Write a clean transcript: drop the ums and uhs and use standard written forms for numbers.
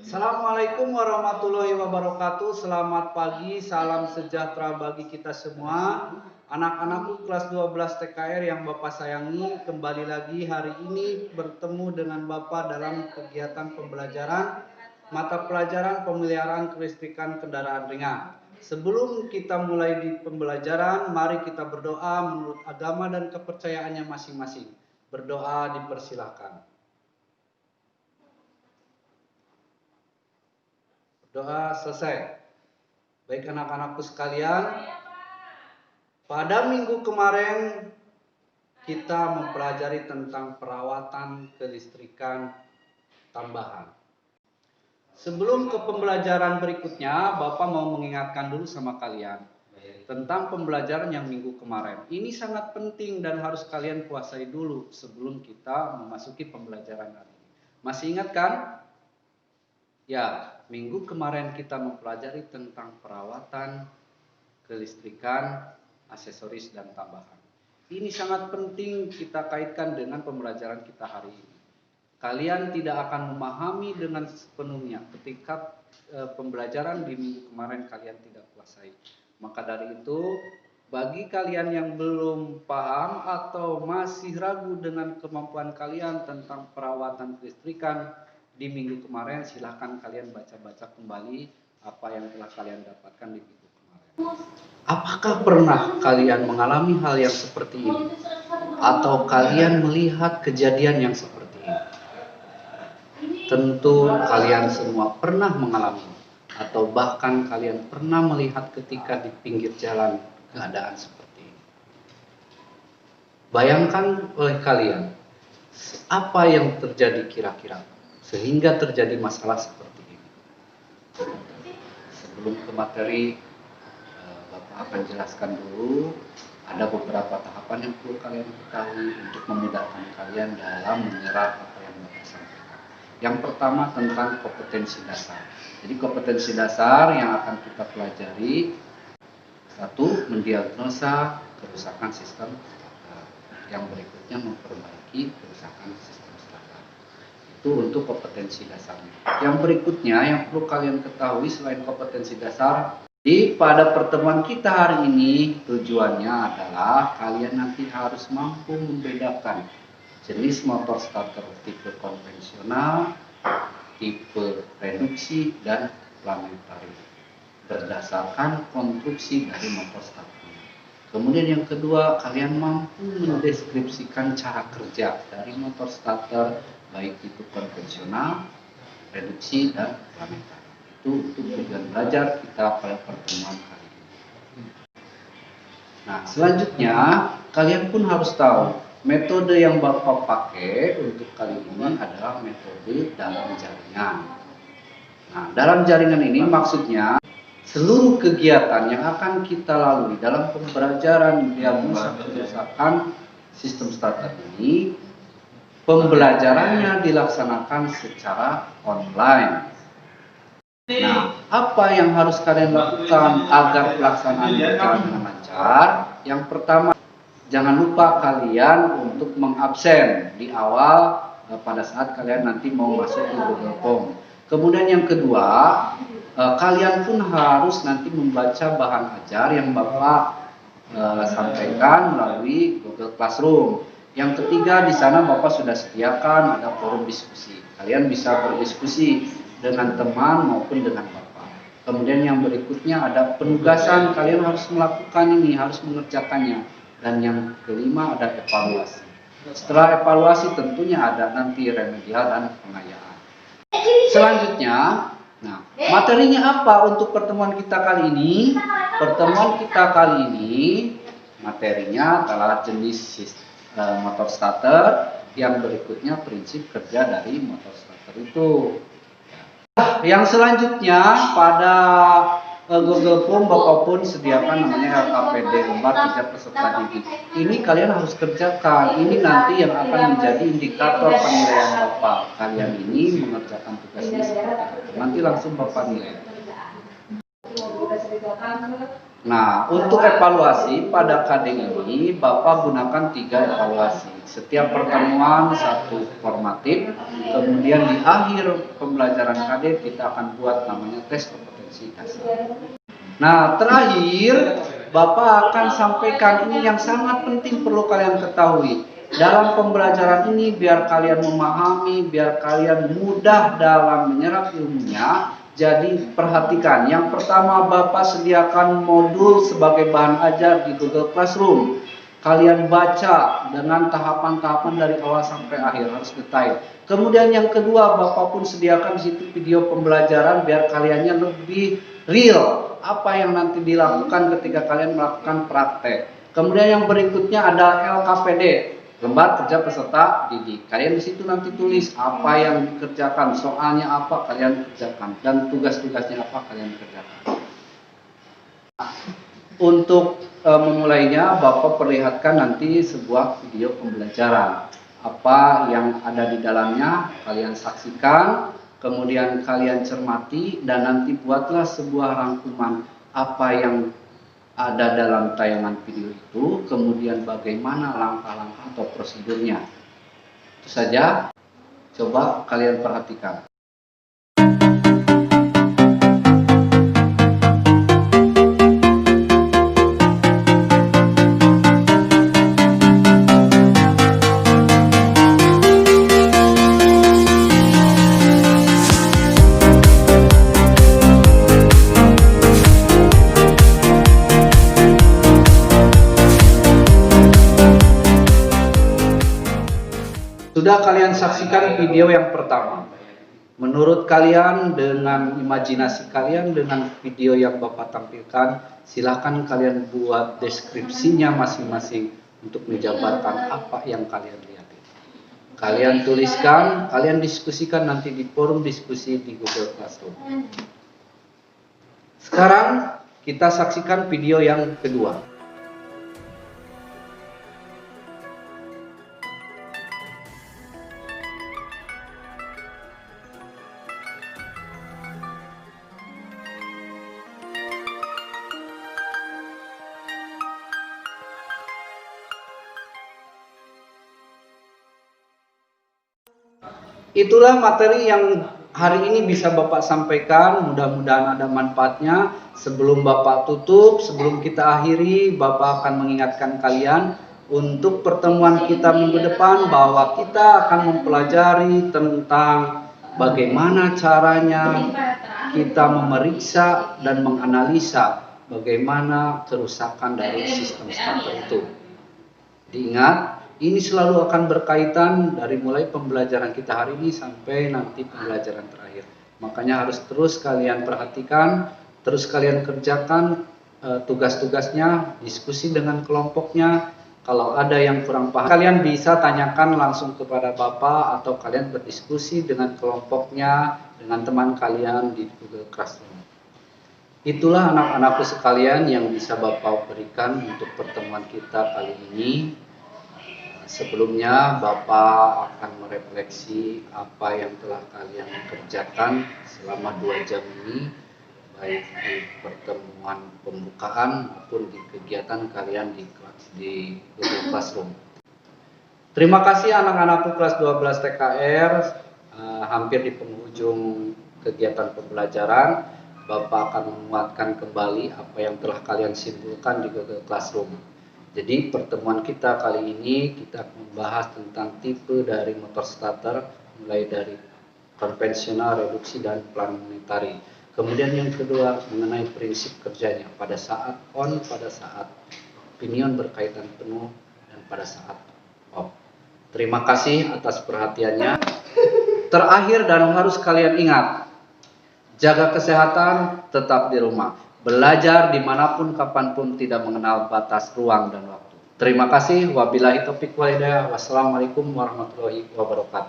Assalamualaikum warahmatullahi wabarakatuh. Selamat pagi, salam sejahtera bagi kita semua. Anak-anakku kelas 12 TKR yang Bapak sayangi, kembali lagi hari ini bertemu dengan Bapak dalam kegiatan pembelajaran mata pelajaran pemeliharaan kelistrikan kendaraan ringan. Sebelum kita mulai di pembelajaran, mari kita berdoa menurut agama dan kepercayaannya masing-masing. Berdoa dipersilahkan. Doa selesai. Baik anak-anakku sekalian, pada minggu kemarin kita mempelajari tentang perawatan kelistrikan tambahan. Sebelum ke pembelajaran berikutnya, Bapak mau mengingatkan dulu sama kalian tentang pembelajaran yang minggu kemarin. Ini sangat penting dan harus kalian kuasai dulu sebelum kita memasuki pembelajaran hari ini. Masih ingat kan? Ya, minggu kemarin kita mempelajari tentang perawatan kelistrikan, aksesoris dan tambahan. Ini sangat penting kita kaitkan dengan pembelajaran kita hari ini. Kalian tidak akan memahami dengan sepenuhnya ketika pembelajaran di minggu kemarin kalian tidak kuasai. Maka dari itu, bagi kalian yang belum paham atau masih ragu dengan kemampuan kalian tentang perawatan kelistrikan di minggu kemarin, silahkan kalian baca-baca kembali apa yang telah kalian dapatkan di minggu kemarin. Apakah pernah kalian mengalami hal yang seperti ini? Atau kalian melihat kejadian yang seperti ini? Tentu kalian semua pernah mengalami, atau bahkan kalian pernah melihat ketika di pinggir jalan keadaan seperti ini. Bayangkan oleh kalian, apa yang terjadi kira-kira sehingga terjadi masalah seperti ini. Sebelum ke materi, Bapak akan jelaskan dulu ada beberapa tahapan yang perlu kalian ketahui untuk memudahkan kalian dalam menyerap apa yang Bapak sampaikan. Yang pertama tentang kompetensi dasar. Jadi kompetensi dasar yang akan kita pelajari, satu, mendiagnosa kerusakan sistem starter. Yang berikutnya memperbaiki kerusakan sistem starter. Itu untuk kompetensi dasarnya. Yang berikutnya yang perlu kalian ketahui selain kompetensi dasar, pada pertemuan kita hari ini tujuannya adalah kalian nanti harus mampu membedakan jenis motor starter tipe konvensional, tipe reduksi, dan planetari berdasarkan konstruksi dari motor starter. Kemudian yang kedua, kalian mampu mendeskripsikan cara kerja dari motor starter baik itu konvensional, reduksi, dan planetari. Itu untuk tujuan belajar kita pada pertemuan kali ini. Nah, selanjutnya kalian pun harus tahu metode yang Bapak pakai untuk kali ini adalah metode dalam jaringan. Nah, dalam jaringan ini maksudnya seluruh kegiatan yang akan kita lalui dalam pembelajaran diagnosa kerusakan sistem starter ini, pembelajarannya dilaksanakan secara online. Nah, apa yang harus kalian lakukan agar pelaksanaan berjalan dengan lancar? Yang pertama, jangan lupa kalian untuk mengabsen di awal pada saat kalian nanti mau masuk ke Google Form. Kemudian yang kedua, kalian pun harus nanti membaca bahan ajar yang Bapak sampaikan melalui Google Classroom. Yang ketiga, di sana Bapak sudah sediakan ada forum diskusi. Kalian bisa berdiskusi dengan teman maupun dengan Bapak. Kemudian yang berikutnya ada penugasan, kalian harus melakukan ini, harus mengerjakannya. Dan yang kelima ada evaluasi. Setelah evaluasi tentunya ada nanti remedial dan pengayaan. Selanjutnya, nah, materinya apa untuk pertemuan kita kali ini? Pertemuan kita kali ini materinya adalah jenis motor starter, yang berikutnya prinsip kerja dari motor starter itu. Yang selanjutnya pada Google Form Bapak pun sediakan namanya LKPD, lembar kerja peserta didik. Ini kalian harus kerjakan. Ini nanti yang akan menjadi indikator penilaian Bapak. Kalian ini mengerjakan tugas ini seperti apa. Nanti langsung Bapak nilai. Nah, untuk evaluasi pada KD ini, Bapak gunakan 3 evaluasi. Setiap pertemuan satu formatif, kemudian di akhir pembelajaran KD kita akan buat namanya tes kompetensi dasar. Nah, terakhir Bapak akan sampaikan ini yang sangat penting perlu kalian ketahui. Dalam pembelajaran ini biar kalian memahami, biar kalian mudah dalam menyerap ilmunya. Jadi perhatikan, yang pertama Bapak sediakan modul sebagai bahan ajar di Google Classroom. Kalian baca dengan tahapan-tahapan dari awal sampai akhir, harus detail. Kemudian yang kedua, Bapak pun sediakan di situ video pembelajaran biar kaliannya lebih real. Apa yang nanti dilakukan ketika kalian melakukan praktek. Kemudian yang berikutnya ada LKPD, lembar kerja peserta didik. Kalian di situ nanti tulis apa yang dikerjakan, soalnya apa kalian kerjakan, dan tugas-tugasnya apa kalian kerjakan. Untuk memulainya, Bapak perlihatkan nanti sebuah video pembelajaran. Apa yang ada di dalamnya kalian saksikan, kemudian kalian cermati, dan nanti buatlah sebuah rangkuman apa yang ada dalam tayangan video itu, kemudian bagaimana langkah-langkah atau prosedurnya. Itu saja, coba kalian perhatikan. Sudah kalian saksikan video yang pertama. Menurut kalian dengan imajinasi kalian dengan video yang Bapak tampilkan, silakan kalian buat deskripsinya masing-masing untuk menjabarkan apa yang kalian lihat. Kalian tuliskan, kalian diskusikan nanti di forum diskusi di Google Classroom. Sekarang kita saksikan video yang kedua. Itulah materi yang hari ini bisa Bapak sampaikan, mudah-mudahan ada manfaatnya. Sebelum Bapak tutup, sebelum kita akhiri, Bapak akan mengingatkan kalian untuk pertemuan kita minggu depan bahwa kita akan mempelajari tentang bagaimana caranya kita memeriksa dan menganalisa bagaimana kerusakan dari sistem starter itu. Diingat, ini selalu akan berkaitan dari mulai pembelajaran kita hari ini sampai nanti pembelajaran terakhir. Makanya harus terus kalian perhatikan, terus kalian kerjakan tugas-tugasnya, diskusi dengan kelompoknya. Kalau ada yang kurang paham, kalian bisa tanyakan langsung kepada Bapak atau kalian berdiskusi dengan kelompoknya, dengan teman kalian di Google Classroom. Itulah anak-anakku sekalian yang bisa Bapak berikan untuk pertemuan kita kali ini. Sebelumnya Bapak akan merefleksi apa yang telah kalian kerjakan selama 2 jam ini, baik di pertemuan pembukaan maupun di kegiatan kalian di Google Classroom. Terima kasih anak-anakku kelas 12 TKR, hampir di penghujung kegiatan pembelajaran. Bapak akan menguatkan kembali apa yang telah kalian simpulkan di Google Classroom. Jadi pertemuan kita kali ini kita membahas tentang tipe dari motor starter, mulai dari konvensional, reduksi, dan planetary. Kemudian yang kedua mengenai prinsip kerjanya pada saat on, pada saat pinion berkaitan penuh, dan pada saat off. Terima kasih atas perhatiannya. Terakhir dan harus kalian ingat, jaga kesehatan, tetap di rumah. Belajar dimanapun, kapanpun, tidak mengenal batas ruang dan waktu. Terima kasih. Wabillahi taufiq wal hidayah. Wassalamualaikum warahmatullahi wabarakatuh.